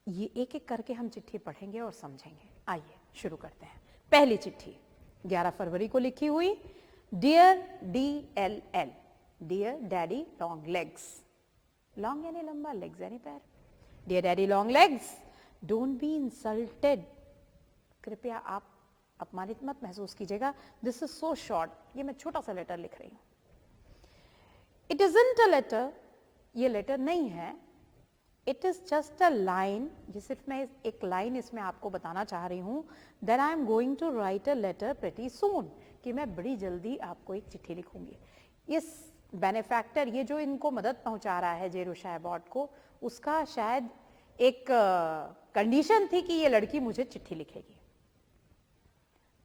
ये एक एक करके हम चिट्ठी पढ़ेंगे और समझेंगे। आइए शुरू करते हैं। पहली चिट्ठी 11 फरवरी को लिखी हुई। Dear DLL, dear daddy long legs, long यानी लंबा, लेग्स यानी पैर। Dear daddy long legs, don't be insulted, कृपया आप अपमानित मत महसूस कीजिएगा। दिस इज सो शॉर्ट, ये मैं छोटा सा लेटर लिख रही हूं। इट इजंट अ लेटर, ये लेटर नहीं है। It is just a line, ये सिर्फ मैं एक लाइन इसमें आपको बताना चाह रही हूं। That I am going to write a letter pretty soon, कि मैं बड़ी जल्दी आपको एक चिट्ठी लिखूंगी। इस बेनिफैक्टर, ये जो इनको मदद पहुंचा रहा है जेरूशा एबॉट को, उसका शायद एक कंडीशन थी कि ये लड़की मुझे चिट्ठी लिखेगी।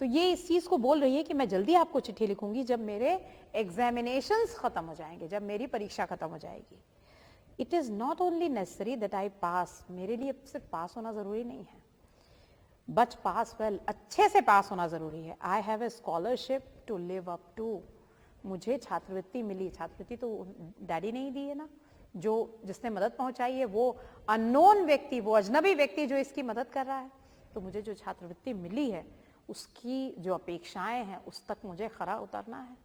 तो ये इस चीज को बोल रही है कि मैं जल्दी आपको चिट्ठी लिखूंगी जब मेरे एग्जामिनेशंस खत्म हो जाएंगे, जब मेरी परीक्षा खत्म हो जाएगी। It is not only necessary that I pass, मेरे लिए सिर्फ पास होना जरूरी नहीं है, बट पास वेल, अच्छे से पास होना जरूरी है। I have a scholarship to live up to, मुझे छात्रवृत्ति मिली। छात्रवृत्ति तो डैडी ने ही दी है ना, जो जिसने मदद पहुंचाई है, वो अननोन व्यक्ति, वो अजनबी व्यक्ति जो इसकी मदद कर रहा है। तो मुझे जो छात्रवृत्ति मिली है उसकी जो अपेक्षाएं हैं उस तक मुझे खरा उतरना है,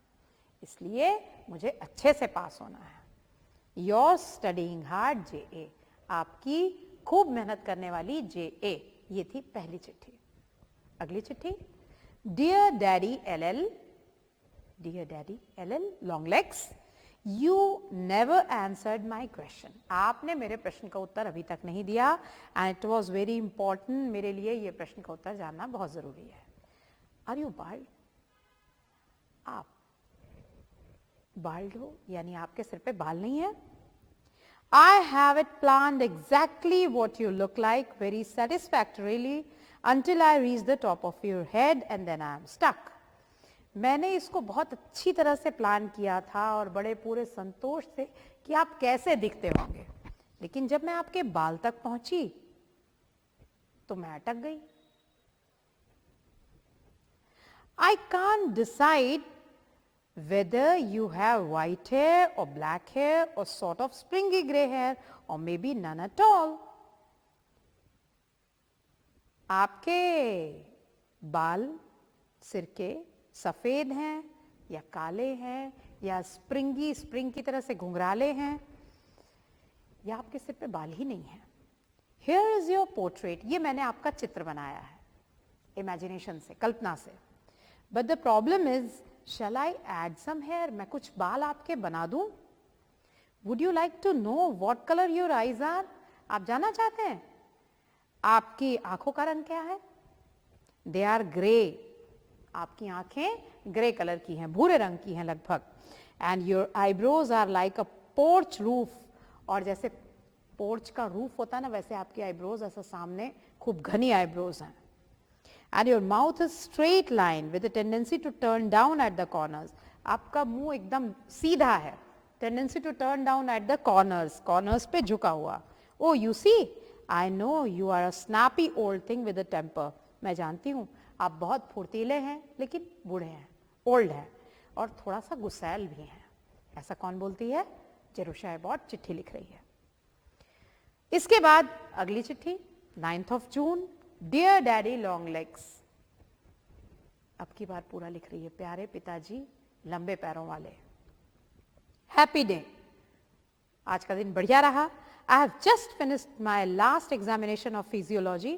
इसलिए मुझे अच्छे से पास होना है। योर स्टडीइंग हार्ड JA, आपकी खूब मेहनत करने वाली JA। ये थी पहली चिट्ठी। अगली चिट्ठी dear daddy LL, dear daddy LL long legs, you never answered my question, आपने मेरे प्रश्न का उत्तर अभी तक नहीं दिया, and it was very important, मेरे लिए ये प्रश्न का उत्तर जानना बहुत जरूरी है। आर यू बाल्ड, आप बाल्ड हो, यानी आपके सिर पे बाल नहीं है। I have it planned exactly what you look like very satisfactorily until I reach the top of your head and then I am stuck. मैंने इसको बहुत अच्छी तरह से प्लान किया था और बड़े पूरे संतोष से कि आप कैसे दिखते होंगे, लेकिन जब मैं आपके बाल तक पहुंची तो मैं अटक गई। I can't decide whether you have white hair or black hair or sort of springy gray hair or maybe none at all. आपके बाल सिर के सफेद हैं या काले हैं या स्प्रिंग की तरह से घुंघराले हैं, या आपके सिर पे बाल ही नहीं है। Here is your portrait, ये मैंने आपका चित्र बनाया है इमेजिनेशन से, कल्पना से। But the problem is, shall I add some hair? मैं कुछ बाल आपके बना दूं? Would you like to know what color your eyes are? आप जानना चाहते हैं आपकी आंखों का रंग क्या है? They are grey. आपकी आंखें ग्रे कलर की हैं, भूरे रंग की हैं लगभग। And your eyebrows are like a porch roof. और जैसे पोर्च का रूफ होता है ना, वैसे आपकी आईब्रोज ऐसा सामने खूब घनी आईब्रोज हैं। And your mouth is straight line with a tendency to turn down at the corners. आपका मुंह एकदम सीधा है, tendency to turn down at the corners, corners पे झुका हुआ। Oh, you see, I know you are a snappy old thing with a temper. मैं जानती हूँ आप बहुत फुर्तीले हैं लेकिन बूढ़े हैं, ओल्ड हैं और थोड़ा सा गुस्सैल भी हैं। ऐसा कौन बोलती है? जेरूशा एबॉट चिट्ठी लिख रही है। इसके बाद अगली चिट्ठी 9th जून, डियर डैडी लॉन्ग लेग्स, अब की बार पूरा लिख रही है। प्यारे पिताजी लंबे पैरों वाले, हैप्पी डे, आज का दिन बढ़िया रहा। I have just finished my last examination physiology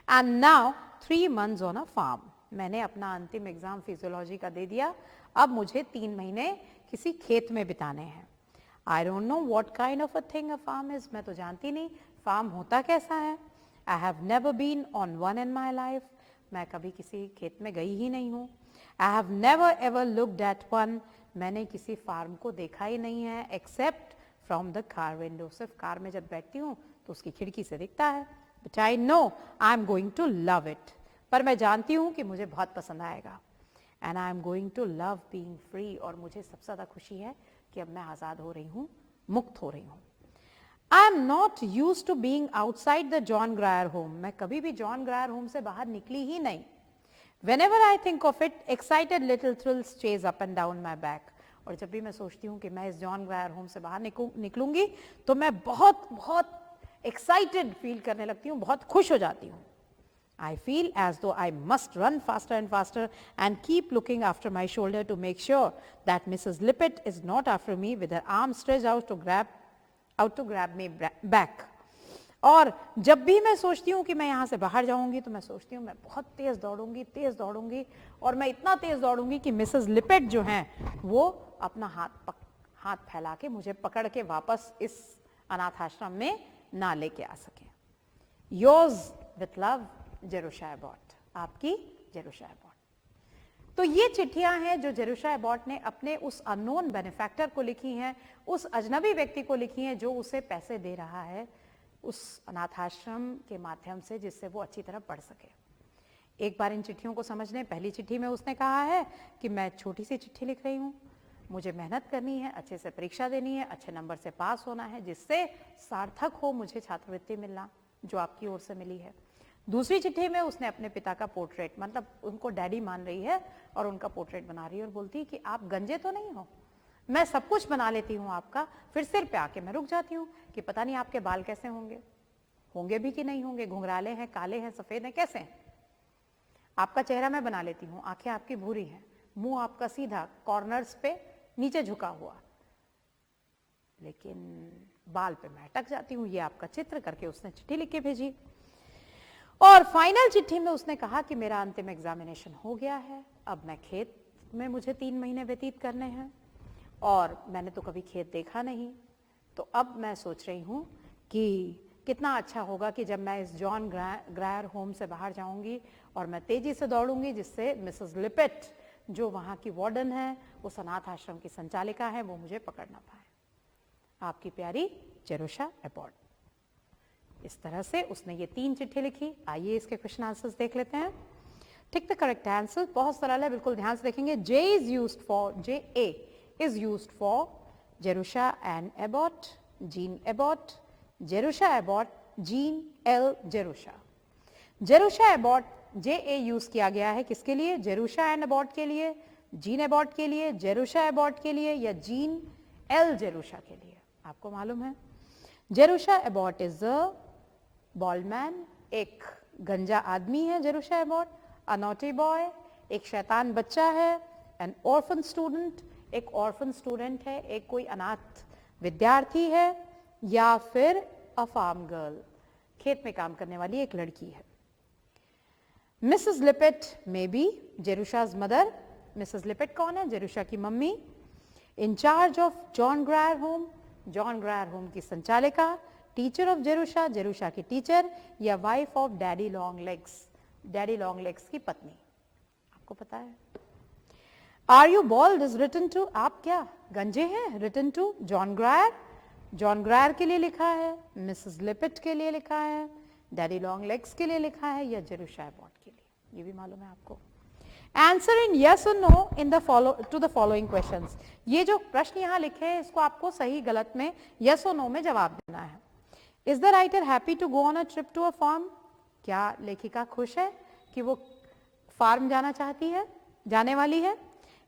and now 3 months on a farm. मैंने अपना अंतिम एग्जाम फिजियोलॉजी का दे दिया, अब मुझे 3 महीने किसी खेत में बिताने हैं। I don't know what kind of a thing a farm is. मैं तो जानती नहीं फार्म होता कैसा है। I have never been on one in my life. मैं कभी किसी खेत में गई ही नहीं हूँ। I have never ever looked at one. मैंने किसी फार्म को देखा ही नहीं है except from the car window. सिर्फ कार में जब बैठती हूँ तो उसकी खिड़की से दिखता है। But I know I'm going to love it. पर मैं जानती हूँ कि मुझे बहुत पसंद आएगा। And I'm going to love being free. और मुझे सबसे ज़्यादा खुशी है कि अब मैं आज़ाद हो रही हूँ, मुक्त हो रही हूँ। I am not used to being outside the John Grier home. मैं कभी भी जॉन ग्रायर होम से बाहर निकली ही नहीं। Whenever I think of it, excited little thrills chase up and down my back. और जब भी मैं सोचती हूँ कि मैं इस जॉन ग्रायर होम से बाहर निकलूंगी तो मैं बहुत बहुत एक्साइटेड फील करने लगती हूँ, बहुत खुश हो जाती हूँ. I feel as though I must run faster and faster and keep looking after my shoulder to make sure that Mrs. Lippett is not after me with her arm stretched out to grab me back. और जब भी मैं सोचती हूँ कि मैं यहाँ से बाहर जाऊंगी तो मैं सोचती हूँ मैं बहुत तेज दौड़ूंगी और मैं इतना तेज दौड़ूंगी कि मिसेस लिपेट जो हैं वो अपना हाथ फैला के मुझे पकड़ के वापस इस अनाथ आश्रम में ना लेके आ सके. Yours with love, Jerusha Abbott. आपकी जेरुशा एबॉट. तो ये चिट्ठियां हैं जो जेरुशा एबॉट ने अपने उस अननोन बेनिफैक्टर को लिखी हैं, उस अजनबी व्यक्ति को लिखी हैं जो उसे पैसे दे रहा है उस अनाथाश्रम के माध्यम से, जिससे वो अच्छी तरह पढ़ सके. एक बार इन चिट्ठियों को समझ लें. पहली चिट्ठी में उसने कहा है कि मैं छोटी सी चिट्ठी लिख रही हूँ, मुझे मेहनत करनी है, अच्छे से परीक्षा देनी है, अच्छे नंबर से पास होना है, जिससे सार्थक हो मुझे छात्रवृत्ति मिलना जो आपकी ओर से मिली है. दूसरी चिट्ठी में उसने अपने पिता का पोर्ट्रेट, मतलब उनको डैडी मान रही है और उनका पोर्ट्रेट बना रही है और बोलती है कि आप गंजे तो नहीं हो, मैं सब कुछ बना लेती हूँ आपका, फिर सिर पे आके मैं रुक जाती हूँ कि पता नहीं आपके बाल कैसे होंगे भी कि नहीं होंगे, घुंघराले हैं, काले हैं, सफेद हैं, कैसे हैं. आपका चेहरा मैं बना लेती हूँ, आंखें आपकी भूरी हैं, मुंह आपका सीधा, कॉर्नर्स पे नीचे झुका हुआ, लेकिन बाल पे मैं अटक जाती हूँ. ये आपका चित्र करके उसने चिट्ठी लिख के भेजी. और फाइनल चिट्ठी में उसने कहा कि मेरा अंतिम एग्जामिनेशन हो गया है, अब मैं खेत में मुझे 3 महीने व्यतीत करने हैं और मैंने तो कभी खेत देखा नहीं, तो अब मैं सोच रही हूँ कि कितना अच्छा होगा कि जब मैं इस जॉन ग्रायर होम से बाहर जाऊंगी और मैं तेजी से दौड़ूंगी, जिससे मिसेस लिपेट जो वहाँ की वार्डन है, उस अनाथ आश्रम की संचालिका है, वो मुझे पकड़ ना पाए. आपकी प्यारी जेरुशा एबॉट. इस तरह से उसने ये 3 चिट्ठी लिखी. आइए इसके क्वेश्चन आंसर्स देख लेते हैं. Tick the correct answer. बहुत सरल है, बिल्कुल ध्यान से देखेंगे. J is used for Jerusha Ann Abbott, Jean Abbott, Jerusha Abbott, Jean L. Jerusha. Jerusha Abbott JA use किया गया है किसके लिए? जेरुशा एंड अबॉट के लिए, जीन अबॉट के लिए, जेरुशा अबॉट के लिए या जीन एल जेरुशा के लिए. आपको मालूम है Jerusha Abbott is a bald man, एक गंजा आदमी है Jerusha Abbott. A naughty boy, एक शैतान बच्चा है. एन ऑर्फन स्टूडेंट, एक ऑर्फन स्टूडेंट है, एक कोई अनाथ विद्यार्थी है, या फिर अ फार्म गर्ल, खेत में काम करने वाली एक लड़की है. Mrs Lippett may be Jerusha's mother. Mrs Lippett कौन है? जेरुशा की mummy. In charge of John Grier home, John Grier home की संचालिका. टीचर ऑफ जेरुशा, जेरुशा की टीचर, या wife of daddy long legs, daddy long legs की पत्नी. आपको पता है. Are you bald is written to, आप क्या गंजे हैं? Written to John Grier, John Grier के लिए लिखा है, मिसेस लिपेट के लिए लिखा है, डैडी लॉन्ग लेग्स के लिए लिखा है, या जेरुशा अबॉट के लिए. ये भी मालूम है आपको. आंसर इन यस और no in the two the following questions. ये जो प्रश्न यहाँ लिखे हैं इसको आपको सही गलत में यस और नो में जवाब देना है. Is the writer happy to go on a trip to a farm, क्या लेखिका खुश है कि वो फार्म जाना चाहती है, जाने वाली है.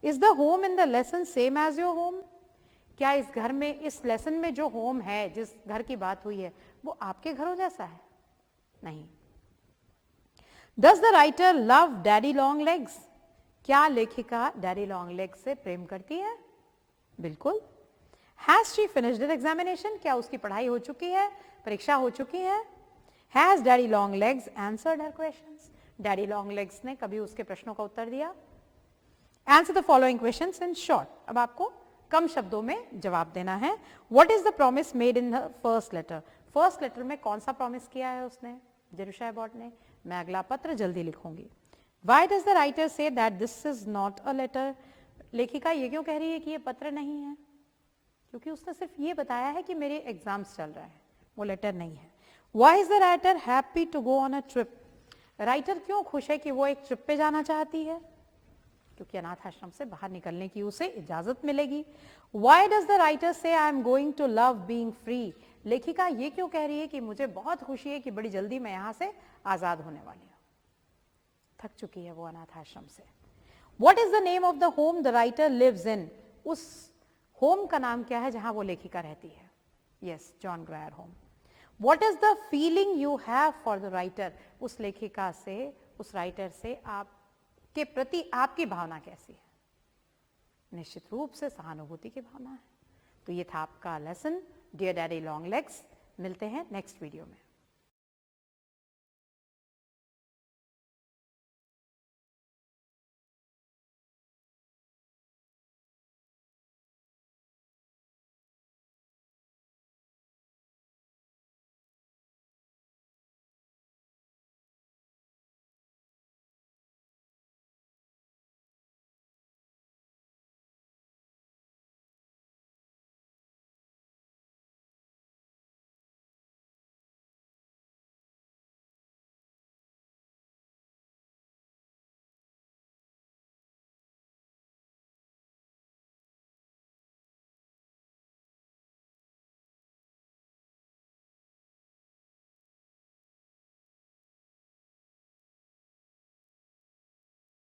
Is the home in the lesson same as your home, क्या इस घर में, इस लेसन में जो होम है, जिस घर की बात हुई है, वो आपके घरों जैसा है? नहीं. Does the writer love daddy long legs, क्या लेखिका डैडी लॉन्ग लेग्स से प्रेम करती है? बिल्कुल. Has she finished the examination, क्या उसकी पढ़ाई हो चुकी है, परीक्षा हो चुकी है? Has daddy long legs answered her questions, daddy long legs ने कभी उसके प्रश्नों का उत्तर दिया? Answer the following questions in short. अब आपको कम शब्दों में जवाब देना है. What is the promise made in the first letter, first letter में कौन सा प्रॉमिस किया है उसने, जेरुशा अबॉट ने? मैं अगला पत्र जल्दी लिखूंगी. Why does the writer say that this is not a letter, लेखिका ये क्यों कह रही है कि ये पत्र नहीं है? क्योंकि उसने सिर्फ ये बताया है कि मेरे एग्जाम्स चल रहे हैं, वो लेटर नहीं है. Why is the writer happy to go on a trip, writer क्यों खुश है कि वो एक ट्रिप पे जाना चाहती है? क्योंकि अनाथ आश्रम से बाहर निकलने की उसे इजाजत मिलेगी. Why does the writer say I am going to love being free, लेखिका ये क्यों कह रही है कि मुझे बहुत खुशी है कि बड़ी जल्दी मैं यहां से आजाद होने वाली हूं, थक चुकी है वो अनाथ आश्रम से. What is the name of the home the writer lives in, उस होम का नाम क्या है जहां वो लेखिका रहती है? Yes, John Grier home. What is the feeling you have for the writer, उस लेखिका से, उस राइटर से आपके प्रति आपकी भावना कैसी है? निश्चित रूप से सहानुभूति की भावना है। तो ये था आपका lesson dear daddy long legs. मिलते हैं नेक्स्ट वीडियो में।